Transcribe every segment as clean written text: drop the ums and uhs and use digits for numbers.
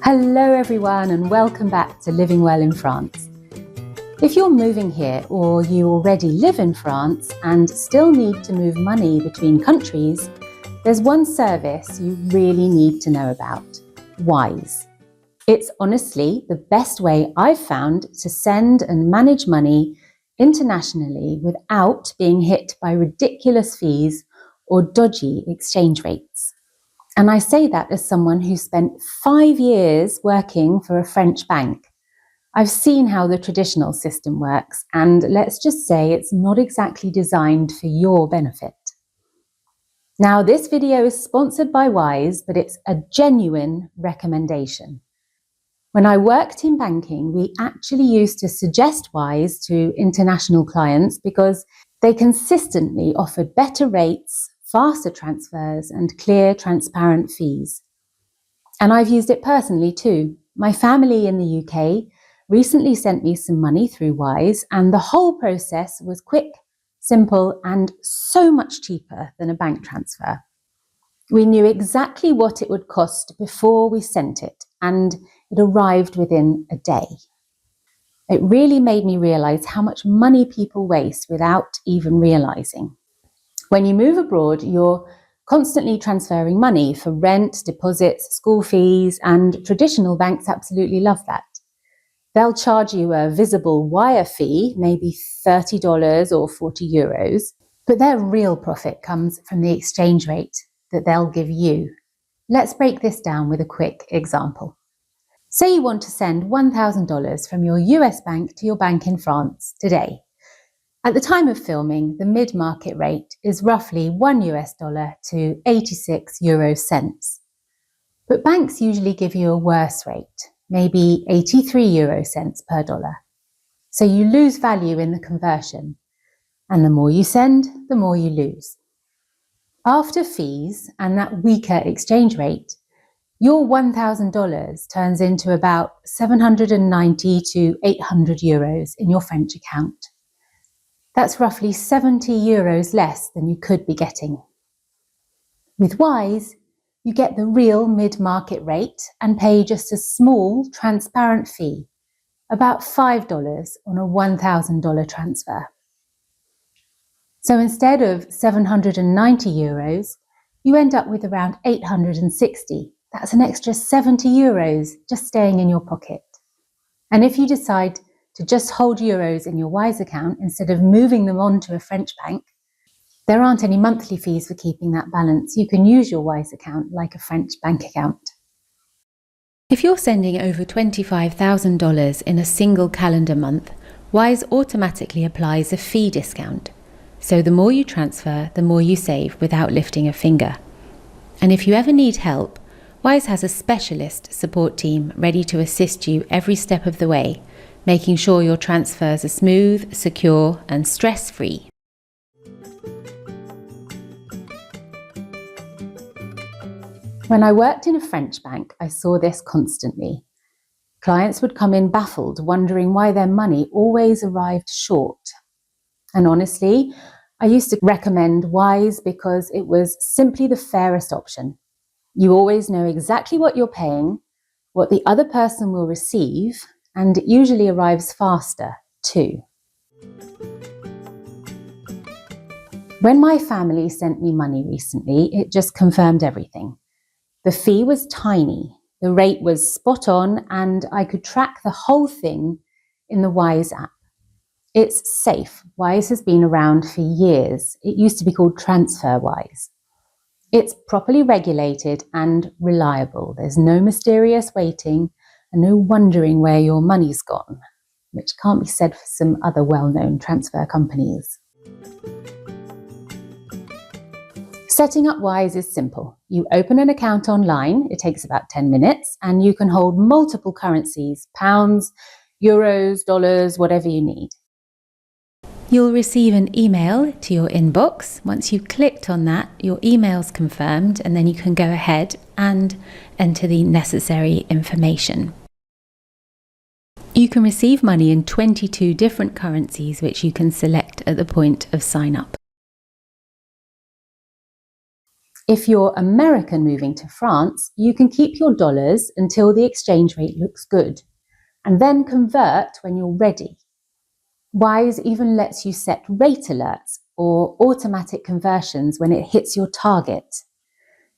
Hello everyone and welcome back to Living Well in France. If you're moving here or you already live in France and still need to move money between countries, there's one service you really need to know about: Wise. It's honestly the best way I've found to send and manage money internationally without being hit by ridiculous fees or dodgy exchange rates. And I say that as someone who spent 5 years working for a French bank. I've seen how the traditional system works, and let's just say it's not exactly designed for your benefit. Now, this video is sponsored by Wise, but it's a genuine recommendation. When I worked in banking, we actually used to suggest Wise to international clients because they consistently offered better rates, faster transfers, and clear, transparent fees. And I've used it personally too. My family in the UK recently sent me some money through Wise, and the whole process was quick, simple, and so much cheaper than a bank transfer. We knew exactly what it would cost before we sent it, and it arrived within a day. It really made me realise how much money people waste without even realising. When you move abroad, you're constantly transferring money for rent, deposits, school fees, and traditional banks absolutely love that. They'll charge you a visible wire fee, maybe $30 or €40, but their real profit comes from the exchange rate that they'll give you. Let's break this down with a quick example. Say you want to send $1,000 from your US bank to your bank in France today. At the time of filming, the mid-market rate is roughly $1 to 86 euro cents. But banks usually give you a worse rate, maybe 83 euro cents per dollar. So you lose value in the conversion, and the more you send, the more you lose. After fees and that weaker exchange rate, your $1,000 turns into about 790 to 800 euros in your French account. That's roughly 70 euros less than you could be getting. With Wise, you get the real mid-market rate and pay just a small, transparent fee, about $5 on a $1,000 transfer. So instead of 790 euros, you end up with around 860. That's an extra 70 euros just staying in your pocket. And if you decide to just hold euros in your Wise account instead of moving them on to a French bank, there aren't any monthly fees for keeping that balance. You can use your Wise account like a French bank account. If you're sending over $25,000 in a single calendar month, Wise automatically applies a fee discount. So the more you transfer, the more you save without lifting a finger. And if you ever need help, Wise has a specialist support team ready to assist you every step of the way, making sure your transfers are smooth, secure, and stress-free. When I worked in a French bank, I saw this constantly. Clients would come in baffled, wondering why their money always arrived short. And honestly, I used to recommend Wise because it was simply the fairest option. You always know exactly what you're paying, what the other person will receive, and it usually arrives faster too. When my family sent me money recently, it just confirmed everything. The fee was tiny, the rate was spot on, and I could track the whole thing in the Wise app. It's safe. Wise has been around for years. It used to be called TransferWise. It's properly regulated and reliable. There's no mysterious waiting and no wondering where your money's gone, which can't be said for some other well-known transfer companies. Setting up Wise is simple. You open an account online, it takes about 10 minutes, and you can hold multiple currencies: pounds, euros, dollars, whatever you need. You'll receive an email to your inbox. Once you've clicked on that, your email's confirmed, and then you can go ahead and enter the necessary information. You can receive money in 22 different currencies, which you can select at the point of sign up. If you're American moving to France, you can keep your dollars until the exchange rate looks good, and then convert when you're ready. Wise even lets you set rate alerts or automatic conversions when it hits your target.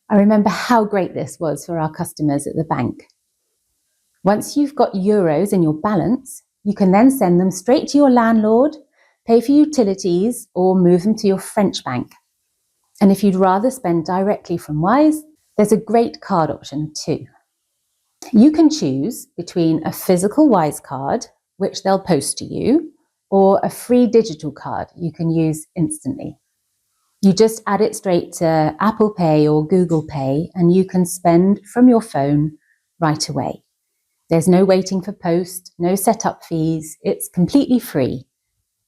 I remember how great this was for our customers at the bank. Once you've got euros in your balance, you can then send them straight to your landlord, pay for utilities, or move them to your French bank. And if you'd rather spend directly from Wise, there's a great card option too. You can choose between a physical Wise card, which they'll post to you, or a free digital card you can use instantly. You just add it straight to Apple Pay or Google Pay, and you can spend from your phone right away. There's no waiting for post, no setup fees, it's completely free.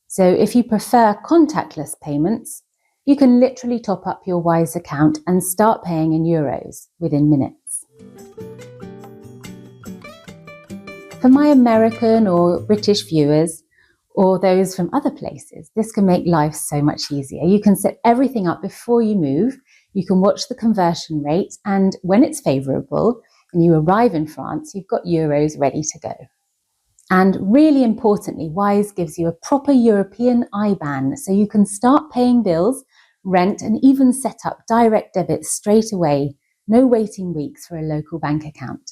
So if you prefer contactless payments, you can literally top up your Wise account and start paying in euros within minutes. For my American or British viewers, or those from other places, this can make life so much easier. You can set everything up before you move, you can watch the conversion rate, and when it's favourable and you arrive in France, you've got euros ready to go. And really importantly, Wise gives you a proper European IBAN, so you can start paying bills, rent, and even set up direct debits straight away. No waiting weeks for a local bank account.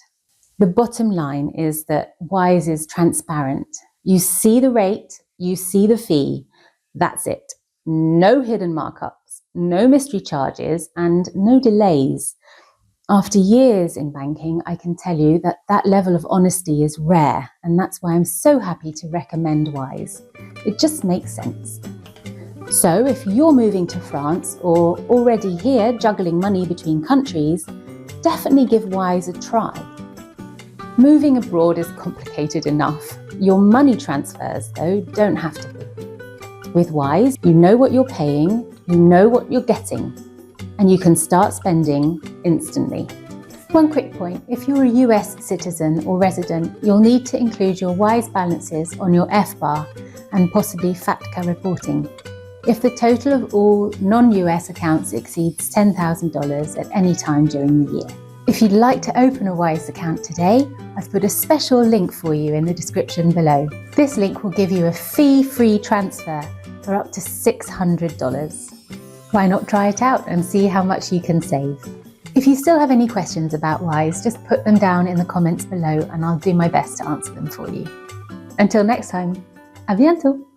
The bottom line is that Wise is transparent. You see the rate, you see the fee, that's it. No hidden markups, no mystery charges, and no delays. After years in banking, I can tell you that that level of honesty is rare, and that's why I'm so happy to recommend Wise. It just makes sense. So if you're moving to France or already here juggling money between countries, definitely give Wise a try. Moving abroad is complicated enough. Your money transfers, though, don't have to be. With Wise, you know what you're paying, you know what you're getting, and you can start spending instantly. One quick point, if you're a US citizen or resident, you'll need to include your Wise balances on your FBAR and possibly FATCA reporting if the total of all non-US accounts exceeds $10,000 at any time during the year. If you'd like to open a Wise account today, I've put a special link for you in the description below. This link will give you a fee-free transfer for up to $600. Why not try it out and see how much you can save? If you still have any questions about Wise, just put them down in the comments below and I'll do my best to answer them for you. Until next time, à bientôt!